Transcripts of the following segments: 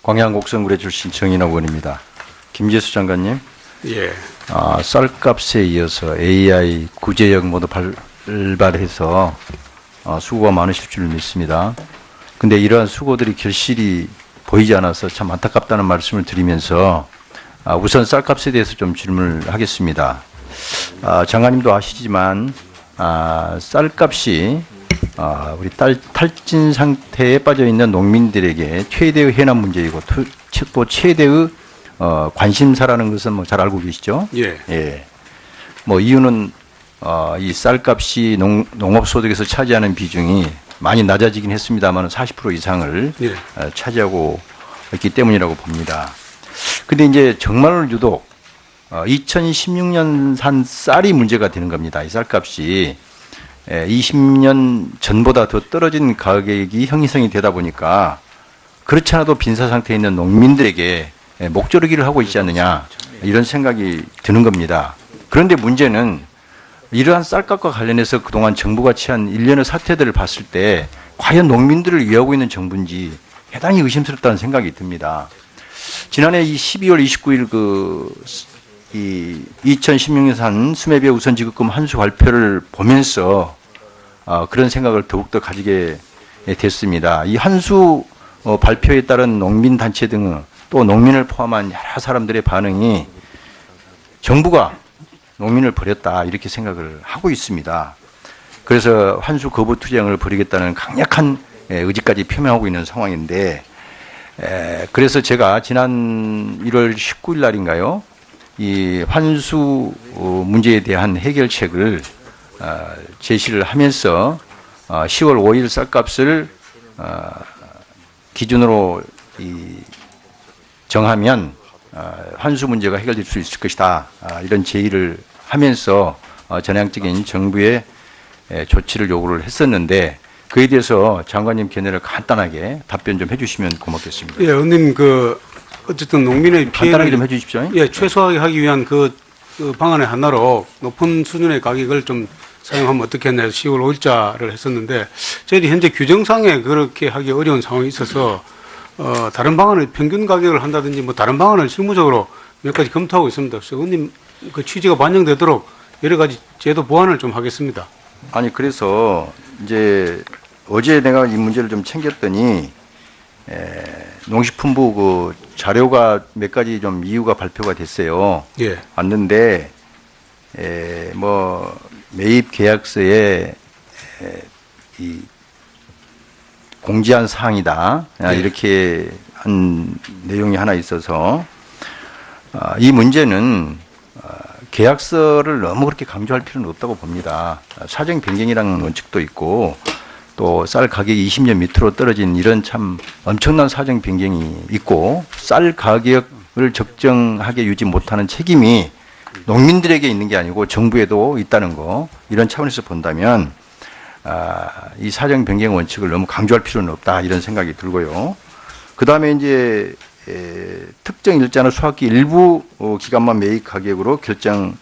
광양 곡성구례 출신 정인호 의원입니다. 김재수 장관님, 예. 쌀값에 이어서 AI 구제역 모두 발발해서 수고가 많으실 줄 믿습니다. 근데 이러한 수고들이 결실이 보이지 않아서 참 안타깝다는 말씀을 드리면서 우선 쌀값에 대해서 좀 질문을 하겠습니다. 장관님도 아시지만 쌀값이 우리 탈진 상태에 빠져 있는 농민들에게 최대의 해난 문제이고 또 최대의 관심사라는 것은 뭐 잘 알고 계시죠? 예. 예. 뭐 이유는 이 쌀값이 농업소득에서 차지하는 비중이 많이 낮아지긴 했습니다만 40% 이상을 예. 차지하고 있기 때문이라고 봅니다. 근데 이제 정말로 유독 2016년 산 쌀이 문제가 되는 겁니다. 이 쌀값이 20년 전보다 더 떨어진 가격이 형성이 되다 보니까 그렇지 않아도 빈사 상태에 있는 농민들에게 목조르기를 하고 있지 않느냐 이런 생각이 드는 겁니다. 그런데 문제는 이러한 쌀값과 관련해서 그동안 정부가 취한 일련의 사태들을 봤을 때 과연 농민들을 위하고 있는 정부인지 대단히 의심스럽다는 생각이 듭니다. 지난해 12월 29일 2016년산 수매배 우선지급금 환수 발표를 보면서 그런 생각을 더욱더 가지게 됐습니다. 이 환수 발표에 따른 농민단체 등 또 농민을 포함한 여러 사람들의 반응이 정부가 농민을 버렸다 이렇게 생각을 하고 있습니다. 그래서 환수 거부 투쟁을 벌이겠다는 강력한 의지까지 표명하고 있는 상황인데 그래서 제가 지난 1월 19일 날인가요? 이 환수 문제에 대한 해결책을 제시를 하면서 10월 5일 쌀값을 기준으로 정하면 환수 문제가 해결될 수 있을 것이다. 이런 제의를 하면서 전향적인 정부의 조치를 요구를 했었는데 그에 대해서 장관님 견해를 간단하게 답변 좀 해주시면 고맙겠습니다. 예, 의원님 어쨌든 농민의 피해를 간단하게 좀 해주십시오. 예, 최소화하게 하기 위한 그 방안의 하나로 높은 수준의 가격을 좀 사용하면 어떻겠나 해서 10월 5일자를 했었는데 저희들이 현재 규정상에 그렇게 하기 어려운 상황이 있어서 다른 방안을 평균 가격을 한다든지 뭐 다른 방안을 실무적으로 몇 가지 검토하고 있습니다. 그래서 의원님 그 취지가 반영되도록 여러 가지 제도 보완을 좀 하겠습니다. 아니 그래서 이제 어제 내가 이 문제를 좀 챙겼더니 농식품부 그 자료가 몇 가지 좀 이유가 발표가 됐어요. 예. 왔는데 뭐 매입 계약서에 이 공지한 사항이다 이렇게 한 내용이 하나 있어서 이 문제는 계약서를 너무 그렇게 강조할 필요는 없다고 봅니다. 사정 변경이라는 원칙도 있고 또 쌀 가격이 20년 밑으로 떨어진 이런 참 엄청난 사정 변경이 있고 쌀 가격을 적정하게 유지 못하는 책임이 농민들에게 있는 게 아니고 정부에도 있다는 거 이런 차원에서 본다면 이 사정 변경 원칙을 너무 강조할 필요는 없다 이런 생각이 들고요. 그 다음에 이제 특정 일자나 수확기 일부 기간만 매입 가격으로 결정하는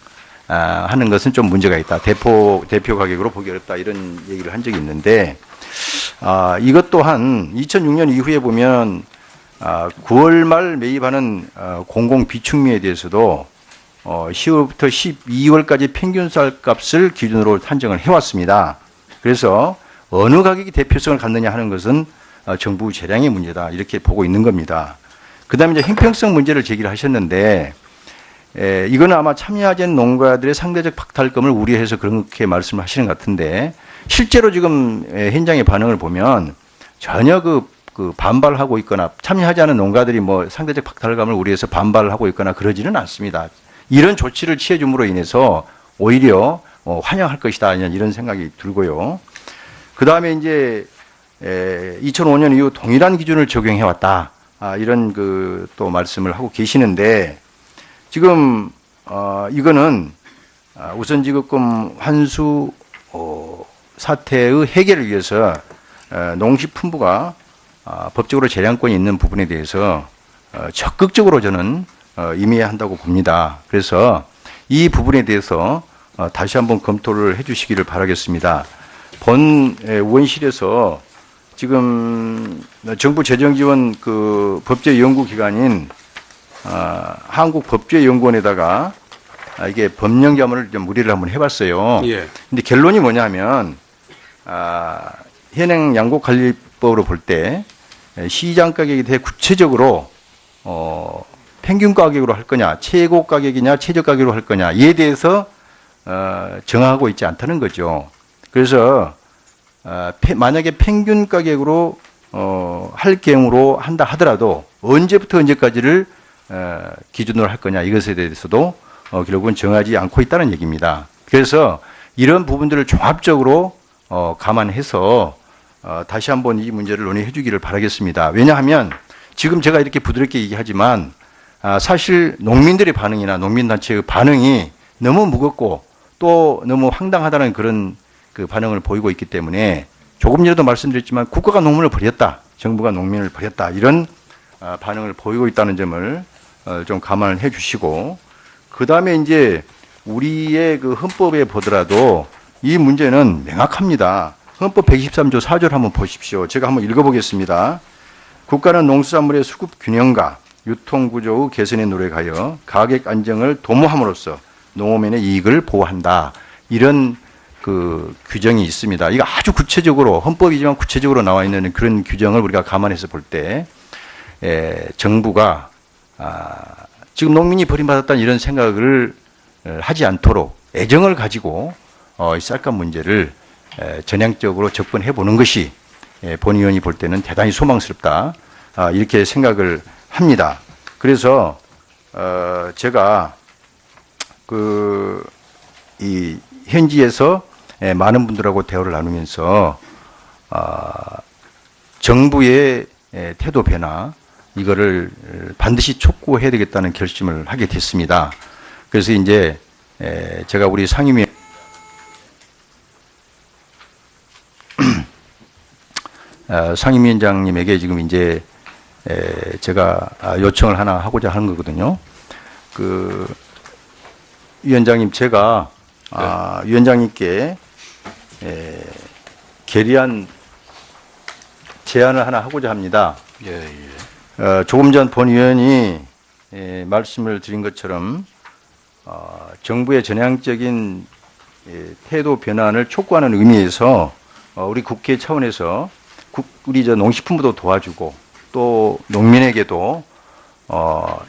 것은 좀 문제가 있다. 대표 가격으로 보기 어렵다 이런 얘기를 한 적이 있는데 이것 또한 2006년 이후에 보면 9월 말 매입하는 공공 비축미에 대해서도 10월부터 12월까지 평균 쌀값을 기준으로 산정을 해왔습니다. 그래서 어느 가격이 대표성을 갖느냐 하는 것은 정부 재량의 문제다 이렇게 보고 있는 겁니다. 그다음에 이제 형평성 문제를 제기를 하셨는데 이거는 아마 참여하지 않은 농가들의 상대적 박탈감을 우려해서 그렇게 말씀을 하시는 것 같은데 실제로 지금 현장의 반응을 보면 전혀 그 반발하고 있거나 참여하지 않은 농가들이 뭐 상대적 박탈감을 우려해서 반발을 하고 있거나 그러지는 않습니다. 이런 조치를 취해줌으로 인해서 오히려 환영할 것이다 이런 생각이 들고요. 그 다음에 이제 2005년 이후 동일한 기준을 적용해 왔다 이런 또 말씀을 하고 계시는데 지금 이거는 우선지급금 환수 사태의 해결을 위해서 농식품부가 법적으로 재량권이 있는 부분에 대해서 적극적으로 저는 임해야 한다고 봅니다. 그래서 이 부분에 대해서 다시 한번 검토를 해 주시기를 바라겠습니다. 본 의원실에서 지금 정부 재정지원 그 법제연구기관인 한국법제연구원에다가 이게 법령자문을 좀 문의를 한번 해봤어요. 예. 근데 결론이 뭐냐면 현행 양곡관리법으로 볼 때 시장 가격에 대해 구체적으로 평균 가격으로 할 거냐, 최고 가격이냐, 최저 가격으로 할 거냐 이에 대해서 정하고 있지 않다는 거죠. 그래서 만약에 평균 가격으로 할 경우로 한다 하더라도 언제부터 언제까지를 기준으로 할 거냐 이것에 대해서도 결국은 정하지 않고 있다는 얘기입니다. 그래서 이런 부분들을 종합적으로 감안해서 다시 한번 이 문제를 논의해 주기를 바라겠습니다. 왜냐하면 지금 제가 이렇게 부드럽게 얘기하지만 사실 농민들의 반응이나 농민단체의 반응이 너무 무겁고 또 너무 황당하다는 그런 그 반응을 보이고 있기 때문에 조금 전에도 말씀드렸지만 국가가 농민을 버렸다, 정부가 농민을 버렸다 이런 반응을 보이고 있다는 점을 좀 감안을 해 주시고 그 다음에 이제 우리의 그 헌법에 보더라도 이 문제는 명확합니다. 헌법 123조 4조를 한번 보십시오. 제가 한번 읽어보겠습니다. 국가는 농수산물의 수급 균형과 유통구조의 개선에 노력하여 가격 안정을 도모함으로써 농업인의 이익을 보호한다. 이런 그 규정이 있습니다. 이거 아주 구체적으로 헌법이지만 구체적으로 나와 있는 그런 규정을 우리가 감안해서 볼 때 정부가 지금 농민이 버림받았다는 이런 생각을 하지 않도록 애정을 가지고 이 쌀값 문제를 전향적으로 접근해 보는 것이 본 의원이 볼 때는 대단히 소망스럽다 이렇게 생각을 합니다. 그래서 제가 이 현지에서 많은 분들하고 대화를 나누면서 정부의 태도 변화 이거를 반드시 촉구해야 되겠다는 결심을 하게 됐습니다. 그래서 이제 제가 우리 상임위 상임위원장님에게 지금 이제 제가 요청을 하나 하고자 하는 거거든요. 그 위원장님 제가 위원장님께 결의안 제안을 하나 하고자 합니다. 예. 조금 전 본 의원이 말씀을 드린 것처럼 정부의 전향적인 태도 변환을 촉구하는 의미에서 우리 국회 차원에서 우리 농식품부도 도와주고 또 농민에게도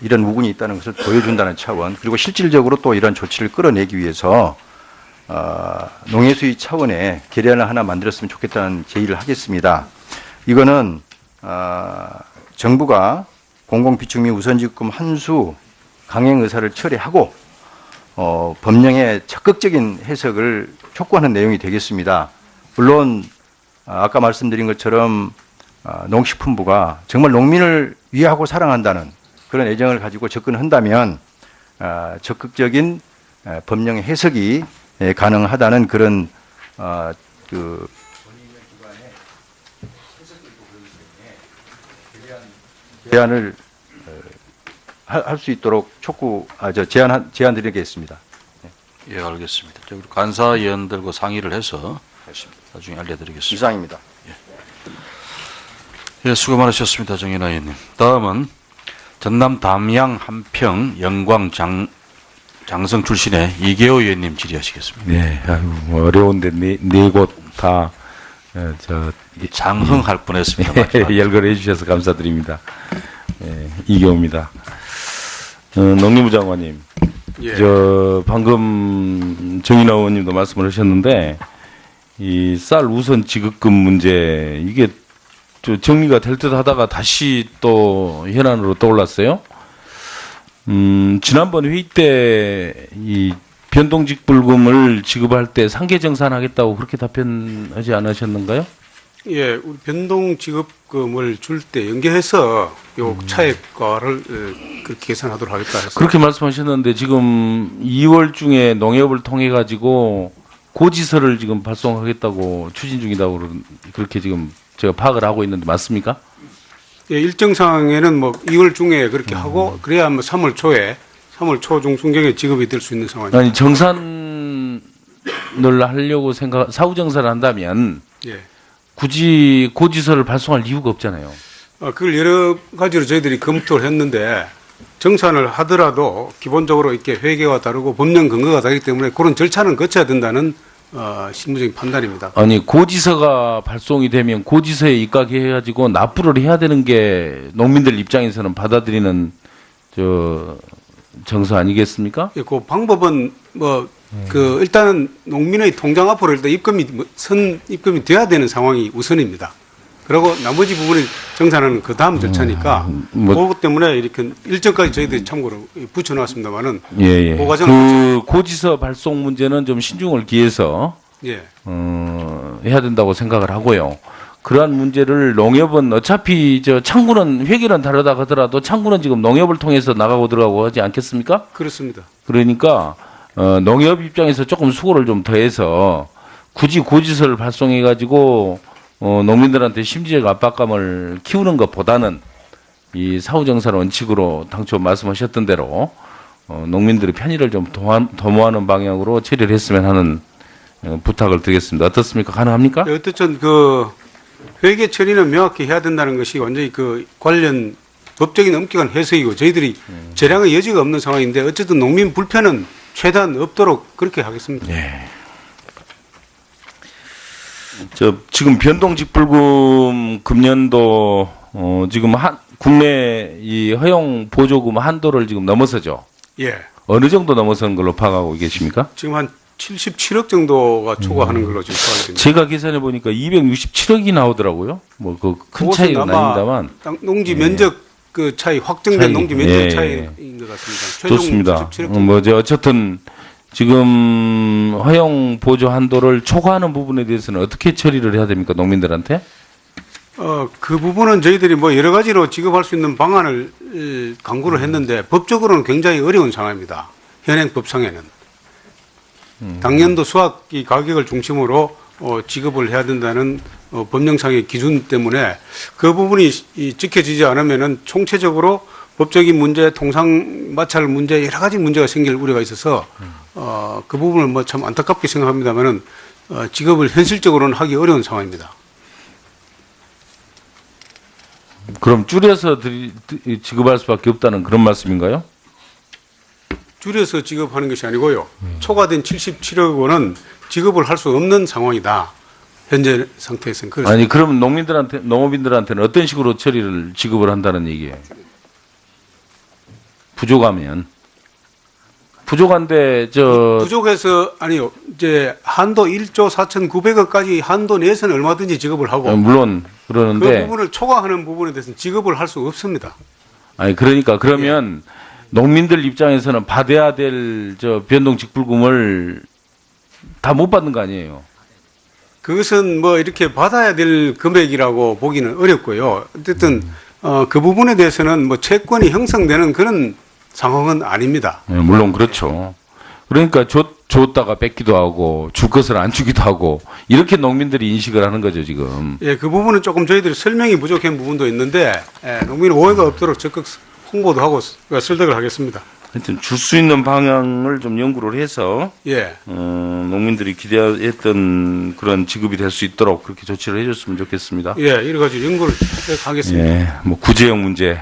이런 우군이 있다는 것을 보여준다는 차원 그리고 실질적으로 또 이런 조치를 끌어내기 위해서 농해수위 차원의 결의안을 하나 만들었으면 좋겠다는 제의를 하겠습니다. 이거는 정부가 공공비축 및 우선지급금 한수 강행 의사를 철회하고 법령의 적극적인 해석을 촉구하는 내용이 되겠습니다. 물론 아까 말씀드린 것처럼 농식품부가 정말 농민을 위하고 사랑한다는 그런 애정을 가지고 접근한다면 적극적인 법령의 해석이 가능하다는 그런 제안을 할 수 있도록 제안 드리겠습니다. 예, 알겠습니다. 우리 간사위원들과 상의를 해서 나중에 알려드리겠습니다. 이상입니다. 예, 수고 많으셨습니다, 정인아 의원님. 다음은 전남 담양 한평 영광 장성 출신의 이계호 의원님 질의하시겠습니다. 네, 아유, 어려운데 네 곳 다 장흥할 뻔했습니다. 열거해 주셔서 감사드립니다. 이계호입니다. 농림부 장관님, 예. 방금 정인아 의원님도 말씀을 하셨는데 이 쌀 우선 지급금 문제 이게 정리가 될 듯 하다가 다시 또 현안으로 떠올랐어요. 지난번 회의 때 이 변동직불금을 지급할 때 상계정산하겠다고 그렇게 답변하지 않으셨는가요? 예, 우리 변동지급금을 줄 때 연계해서 요 차액과를 그렇게 계산하도록 하겠다 해서 그렇게 말씀하셨는데 지금 2월 중에 농협을 통해 가지고 고지서를 지금 발송하겠다고 추진 중이다고 그렇게 지금 제가 파악을 하고 있는데 맞습니까? 예, 일정상에는 뭐 2월 중에 그렇게 하고 그래야 뭐 3월 초 중순경에 지급이 될 수 있는 상황입니다. 아니 정산을 하려고 사후 정산을 한다면 예. 굳이 고지서를 발송할 이유가 없잖아요. 그걸 여러 가지로 저희들이 검토를 했는데 정산을 하더라도 기본적으로 이렇게 회계와 다르고 법령 근거가 다르기 때문에 그런 절차는 거쳐야 된다는 실무적인 판단입니다. 아니 고지서가 발송이 되면 고지서에 입각해가지고 납부를 해야 되는 게 농민들 입장에서는 받아들이는 정서 아니겠습니까? 예, 그 방법은 일단은 농민의 통장 앞으로 일단 입금이 돼야 되는 상황이 우선입니다. 그리고 나머지 부분이 정산하는 그 다음 절차니까 그것 때문에 이렇게 일정까지 저희들이 참고로 붙여놨습니다만은 예. 그 과정을 고지서 발송 문제는 좀 신중을 기해서 예. 해야 된다고 생각을 하고요. 그러한 문제를 농협은 어차피 창구는 회계는 다르다 하더라도 창구는 지금 농협을 통해서 나가고 들어가고 하지 않겠습니까? 그렇습니다. 그러니까 농협 입장에서 조금 수고를 좀 더해서 굳이 고지서를 발송해 가지고 농민들한테 심리적 압박감을 키우는 것보다는 이 사후정산 원칙으로 당초 말씀하셨던 대로 농민들의 편의를 좀 도모하는 방향으로 처리를 했으면 하는 부탁을 드리겠습니다. 어떻습니까? 가능합니까? 어쨌든 회계 처리는 명확히 해야 된다는 것이 완전히 관련 법적인 엄격한 해석이고 저희들이 재량의 여지가 없는 상황인데 어쨌든 농민 불편은 최대한 없도록 그렇게 하겠습니다. 네. 지금 변동직불금 금년도 지금 국내 이 허용 보조금 한도를 지금 넘어서죠. 예. 어느 정도 넘어서는 걸로 파악하고 계십니까? 지금 한 77억 정도가 초과하는 걸로 지금 파악이 됩니다. 제가 계산해 보니까 267억이 나오더라고요. 뭐 그 큰 차이는 아닙니다만. 농지 면적 차이 확정된 차이. 농지 면적 예. 차이인 것 같습니다. 최종 좋습니다. 77억 정도. 어쨌든 지금 허용 보조 한도를 초과하는 부분에 대해서는 어떻게 처리를 해야 됩니까, 농민들한테? 그 부분은 저희들이 여러 가지로 지급할 수 있는 방안을 강구를 했는데 법적으로는 굉장히 어려운 상황입니다. 현행 법상에는. 당년도 수확이 가격을 중심으로 지급을 해야 된다는 법령상의 기준 때문에 그 부분이 지켜지지 않으면은 총체적으로 법적인 문제, 통상 마찰 문제 여러 가지 문제가 생길 우려가 있어서 그 부분을 참 안타깝게 생각합니다만은 지급을 현실적으로는 하기 어려운 상황입니다. 그럼 줄여서 지급할 수밖에 없다는 그런 말씀인가요? 줄여서 지급하는 것이 아니고요. 초과된 77억 원은 지급을 할 수 없는 상황이다. 현재 상태에서는 그렇습니다. 아니 그럼 농업인들한테는 어떤 식으로 지급을 한다는 얘기예요? 부족하면 부족한데 부족해서 아니요. 이제 한도 1조 4,900억까지 한도 내에서는 얼마든지 지급을 하고 물론 그 그러는데 부분을 초과하는 부분에 대해서는 지급을 할 수 없습니다. 아니 그러니까 그러면 농민들 입장에서는 받아야 될 변동직불금을 다 못 받는 거 아니에요? 그것은 이렇게 받아야 될 금액이라고 보기는 어렵고요. 어쨌든 그 부분에 대해서는 채권이 형성되는 그런 상황은 아닙니다. 네, 물론 그렇죠. 그러니까 줬다가 뺏기도 하고 줄 것을 안 주기도 하고 이렇게 농민들이 인식을 하는 거죠 지금. 예, 그 부분은 조금 저희들이 설명이 부족한 부분도 있는데 농민 오해가 없도록 적극 홍보도 하고 설득을 하겠습니다. 하여튼 줄 수 있는 방향을 좀 연구를 해서 예. 농민들이 기대했던 그런 지급이 될 수 있도록 그렇게 조치를 해줬으면 좋겠습니다. 예, 여러 가지 연구를 하겠습니다. 예, 구제형 문제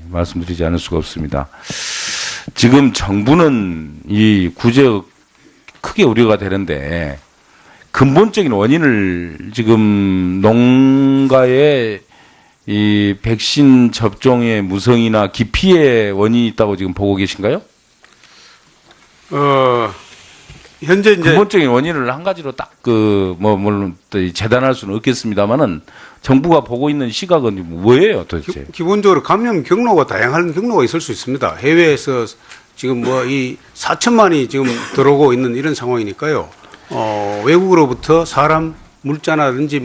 말씀드리지 않을 수가 없습니다. 지금 정부는 이 구제 크게 우려가 되는데 근본적인 원인을 지금 농가의 이 백신 접종의 무성이나 기피의 원인이 있다고 지금 보고 계신가요? 현재 이제 근본적인 원인을 한 가지로 딱 물론 재단할 수는 없겠습니다만은 정부가 보고 있는 시각은 뭐예요, 도대체? 기본적으로 감염 경로가 다양한 경로가 있을 수 있습니다. 해외에서 지금 이 4천만이 지금 들어오고 있는 이런 상황이니까요. 외국으로부터 사람, 물자라든지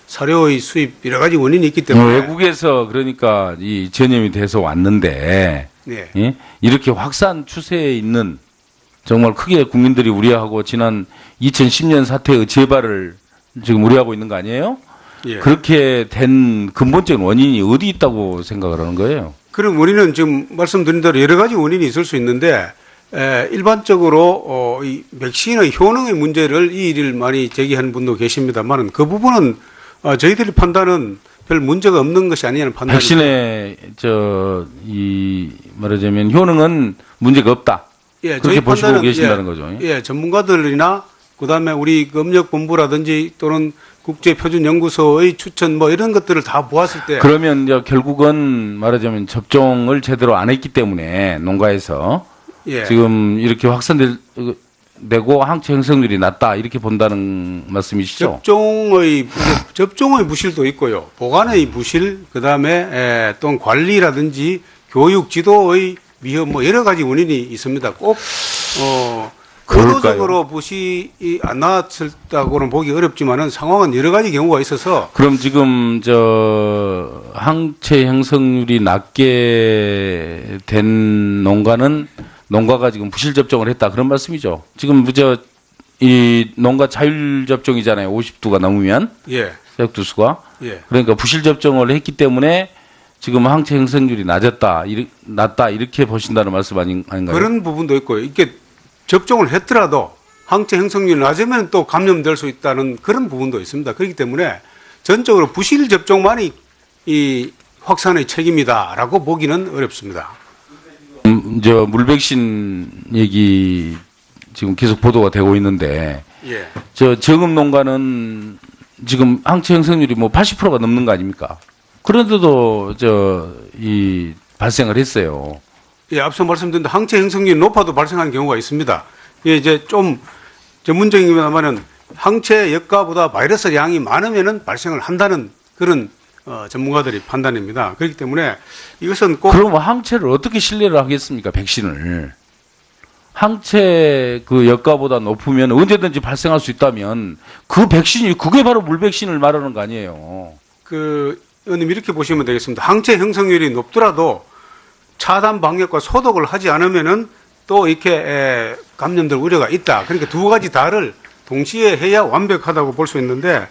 사료의 수입 여러 가지 원인이 있기 때문에 외국에서 그러니까 이 전염이 돼서 왔는데 네. 예? 이렇게 확산 추세에 있는 정말 크게 국민들이 우려하고 지난 2010년 사태의 재발을 지금 우려하고 있는 거 아니에요? 예. 그렇게 된 근본적인 원인이 어디 있다고 생각을 하는 거예요? 그럼 우리는 지금 말씀드린 대로 여러 가지 원인이 있을 수 있는데 일반적으로 이 백신의 효능의 문제를 이 일을 많이 제기하는 분도 계십니다만 그 부분은 저희들이 판단은 별 문제가 없는 것이 아니냐는 판단이. 백신의 말하자면 효능은 문제가 없다. 예, 그렇게 저희 보시고 판단은, 계신다는 거죠. 예, 전문가들이나 그다음에 우리 그 업력본부라든지 또는 국제표준연구소의 추천 뭐 이런 것들을 다 보았을 때 그러면 이제 결국은 말하자면 접종을 제대로 안 했기 때문에 농가에서 예, 지금 이렇게 확산되고 항체 형성률이 낮다 이렇게 본다는 말씀이시죠? 접종의 부실도 있고요. 보관의 부실, 그다음에 또는 관리라든지 교육 지도의 위험 뭐 여러 가지 원인이 있습니다. 꼭 그럴까요? 의도적으로 부실이 안 나왔다고는 보기 어렵지만은 상황은 여러 가지 경우가 있어서 그럼 지금 항체 형성률이 낮게 된 농가가 지금 부실 접종을 했다 그런 말씀이죠. 지금 이 농가 자율 접종이잖아요. 50두가 넘으면 예, 세역두수가 예. 그러니까 부실 접종을 했기 때문에 지금 항체 형성률이 낮다 이렇게 보신다는 말씀 아닌가요? 그런 부분도 있고요. 이게 접종을 했더라도 항체 형성률이 낮으면 또 감염될 수 있다는 그런 부분도 있습니다. 그렇기 때문에 전적으로 부실 접종만이 이 확산의 책임이다라고 보기는 어렵습니다. 물백신 얘기 지금 계속 보도가 되고 있는데 예. 정읍 농가는 지금 항체 형성률이 뭐 80%가 넘는 거 아닙니까? 그런데도 발생을 했어요. 예, 앞서 말씀드린 항체 형성률이 높아도 발생하는 경우가 있습니다. 예, 이제 좀 전문적이면은 항체 역가보다 바이러스 양이 많으면은 발생을 한다는 그런 전문가들이 판단입니다. 그렇기 때문에 이것은 꼭 그럼 항체를 어떻게 신뢰를 하겠습니까? 백신을 항체 그 역가보다 높으면 언제든지 발생할 수 있다면 그 백신이 그게 바로 물백신을 말하는 거 아니에요? 의원님 이렇게 보시면 되겠습니다. 항체 형성률이 높더라도 차단 방역과 소독을 하지 않으면은 또 이렇게 감염될 우려가 있다. 그러니까 두 가지 다를 동시에 해야 완벽하다고 볼 수 있는데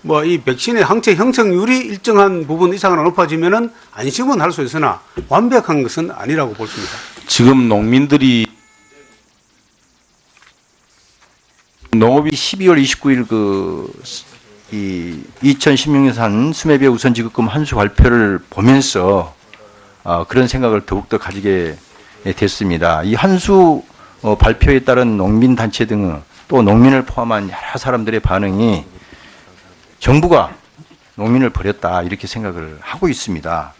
뭐 이 백신의 항체 형성률이 일정한 부분 이상으로 높아지면은 안심은 할 수 있으나 완벽한 것은 아니라고 볼 수 있습니다. 지금 농민들이 농업이 12월 29일 이 2016년산 수매배 우선지급금 환수 발표를 보면서 그런 생각을 더욱더 가지게 됐습니다. 이 환수 발표에 따른 농민단체 등 또 농민을 포함한 여러 사람들의 반응이 정부가 농민을 버렸다 이렇게 생각을 하고 있습니다.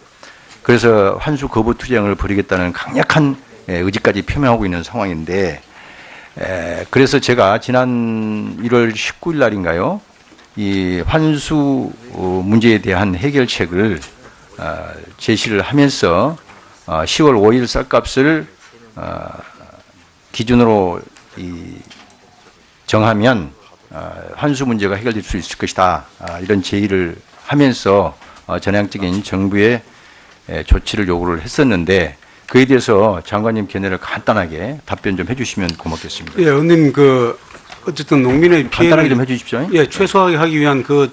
그래서 환수 거부 투쟁을 벌이겠다는 강력한 의지까지 표명하고 있는 상황인데 그래서 제가 지난 1월 19일 날인가요? 이 환수 문제에 대한 해결책을 제시를 하면서 10월 5일 쌀값을 기준으로 정하면 환수 문제가 해결될 수 있을 것이다. 이런 제의를 하면서 전향적인 정부의 조치를 요구를 했었는데 그에 대해서 장관님 견해를 간단하게 답변 좀 해주시면 고맙겠습니다. 예, 의원님 어쨌든 농민의 간단하게 피해를 좀 해주십시오. 예, 최소화하게 하기 위한 그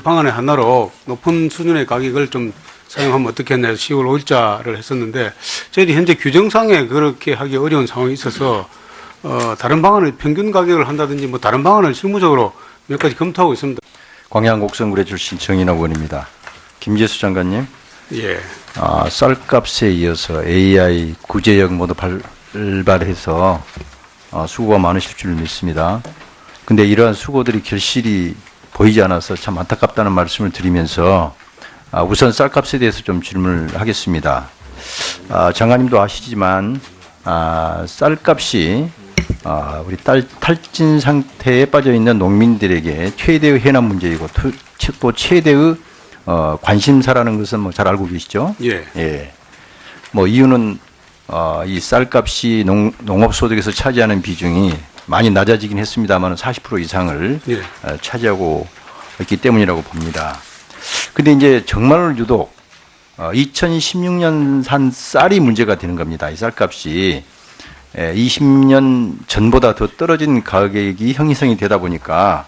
방안의 하나로 높은 수준의 가격을 좀 사용하면 어떻겠나 해서 10월 5일자를 했었는데 저희들이 현재 규정상에 그렇게 하기 어려운 상황이 있어서 다른 방안을 평균 가격을 한다든지 뭐 다른 방안을 실무적으로 몇 가지 검토하고 있습니다. 광양 곡성구례 출신 정인호 의원입니다. 김재수 장관님, 예. 쌀값에 이어서 AI 구제역 모두 발발해서 수고가 많으실 줄 믿습니다. 근데 이러한 수고들이 결실이 보이지 않아서 참 안타깝다는 말씀을 드리면서 우선 쌀값에 대해서 좀 질문을 하겠습니다. 장관님도 아시지만 쌀값이 우리 탈진 상태에 빠져 있는 농민들에게 최대의 해난 문제이고 또 최대의 관심사라는 것은 뭐 잘 알고 계시죠? 예. 예. 뭐 이유는 이 쌀값이 농업소득에서 차지하는 비중이 많이 낮아지긴 했습니다만 40% 이상을 예. 차지하고 있기 때문이라고 봅니다. 근데 이제 정말 유독 2016년 산 쌀이 문제가 되는 겁니다. 이 쌀값이 20년 전보다 더 떨어진 가격이 형성이 되다 보니까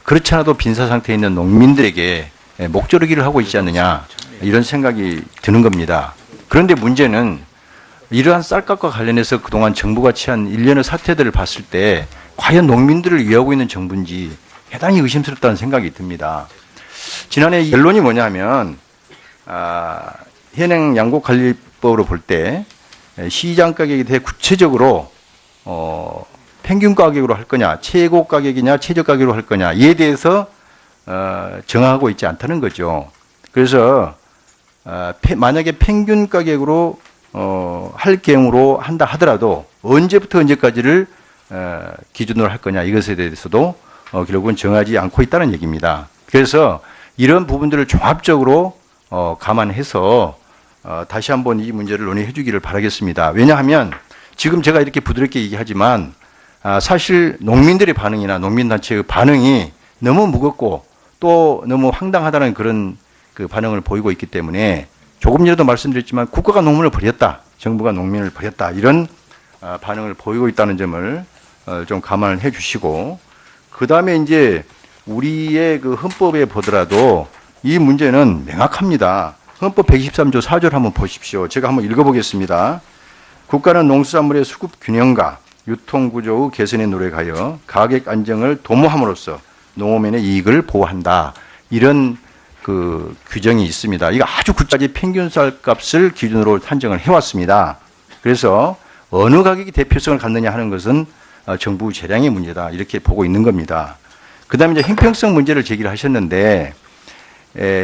그렇지 않아도 빈사 상태에 있는 농민들에게 목조르기를 하고 있지 않느냐 이런 생각이 드는 겁니다. 그런데 문제는 이러한 쌀값과 관련해서 그동안 정부가 취한 일련의 사태들을 봤을 때 과연 농민들을 위하고 있는 정부인지 대단히 의심스럽다는 생각이 듭니다. 지난해 이 결론이 뭐냐면 현행 양곡관리법으로 볼 때 시장 가격에 대해 구체적으로 평균 가격으로 할 거냐, 최고 가격이냐, 최저 가격으로 할 거냐 이에 대해서 정하고 있지 않다는 거죠. 그래서 만약에 평균 가격으로 할 경우로 한다 하더라도 언제부터 언제까지를 기준으로 할 거냐 이것에 대해서도 결국은 정하지 않고 있다는 얘기입니다. 그래서 이런 부분들을 종합적으로 감안해서 다시 한번 이 문제를 논의해 주기를 바라겠습니다. 왜냐하면 지금 제가 이렇게 부드럽게 얘기하지만 사실 농민들의 반응이나 농민단체의 반응이 너무 무겁고 또 너무 황당하다는 그런 그 반응을 보이고 있기 때문에 조금 전에도 말씀드렸지만 국가가 농민을 버렸다, 정부가 농민을 버렸다 이런 반응을 보이고 있다는 점을 좀 감안을 해 주시고 그 다음에 이제 우리의 그 헌법에 보더라도 이 문제는 명확합니다. 헌법 123조 4조를 한번 보십시오. 제가 한번 읽어보겠습니다. 국가는 농수산물의 수급 균형과 유통구조의 개선에 노력하여 가격 안정을 도모함으로써 농업인의 이익을 보호한다. 이런 그 규정이 있습니다. 이거 아주 구체적인 평균 쌀값을 기준으로 산정을 해왔습니다. 그래서 어느 가격이 대표성을 갖느냐 하는 것은 정부 재량의 문제다. 이렇게 보고 있는 겁니다. 그 다음에 이제 형평성 문제를 제기를 하셨는데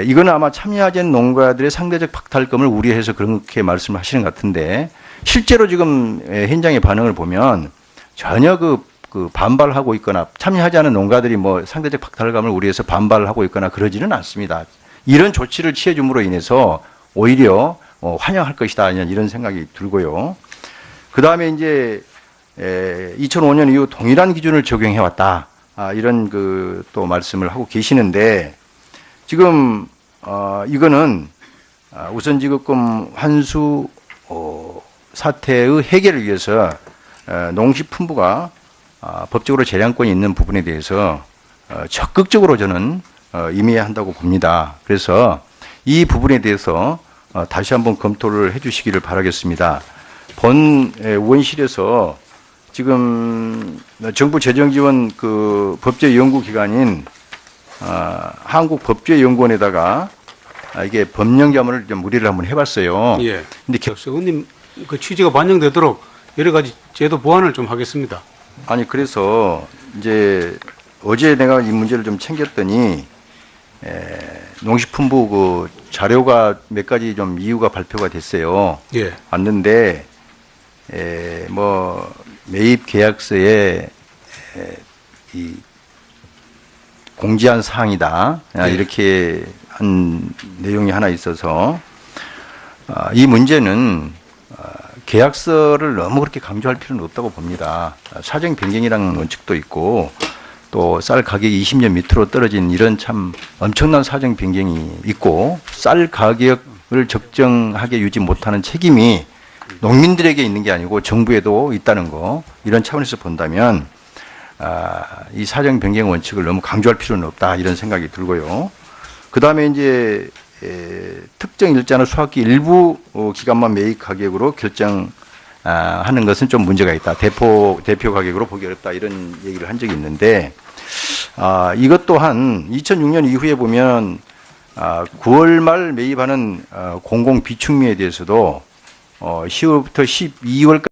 이거는 아마 참여하지 않은 농가들의 상대적 박탈감을 우려해서 그렇게 말씀을 하시는 것 같은데 실제로 지금 현장의 반응을 보면 전혀 그 반발하고 있거나 참여하지 않은 농가들이 뭐 상대적 박탈감을 우려해서 반발을 하고 있거나 그러지는 않습니다. 이런 조치를 취해줌으로 인해서 오히려 환영할 것이다 이런 생각이 들고요. 그 다음에 이제 2005년 이후 동일한 기준을 적용해 왔다 이런 그 또 말씀을 하고 계시는데 지금 이거는 우선지급금 환수 사태의 해결을 위해서 농식품부가 법적으로 재량권이 있는 부분에 대해서 적극적으로 저는 임해야 한다고 봅니다. 그래서 이 부분에 대해서 다시 한번 검토를 해주시기를 바라겠습니다. 본 의원실에서 지금 정부 재정지원 그 법제연구기관인 한국법제연구원에다가 이게 법령자문을 좀 문의를 한번 해봤어요. 예. 근데 의원님 그 취지가 반영되도록 여러 가지 제도 보완을 좀 하겠습니다. 아니 그래서 이제 어제 내가 이 문제를 좀 챙겼더니 농식품부 그 자료가 몇 가지 좀 이유가 발표가 됐어요. 예. 왔는데 뭐 매입 계약서에 이 공지한 사항이다 이렇게 한 내용이 하나 있어서 이 문제는 계약서를 너무 그렇게 강조할 필요는 없다고 봅니다. 사정 변경이라는 원칙도 있고 또 쌀 가격이 20년 밑으로 떨어진 이런 참 엄청난 사정 변경이 있고 쌀 가격을 적정하게 유지 못하는 책임이 농민들에게 있는 게 아니고 정부에도 있다는 거 이런 차원에서 본다면 이 사정 변경 원칙을 너무 강조할 필요는 없다 이런 생각이 들고요. 그 다음에 이제 특정 일자나 수확기 일부 기간만 매입 가격으로 결정하는 것은 좀 문제가 있다. 대표 가격으로 보기 어렵다 이런 얘기를 한 적이 있는데 이것 또한 2006년 이후에 보면 9월 말 매입하는 공공 비축미에 대해서도 10월부터 12월까지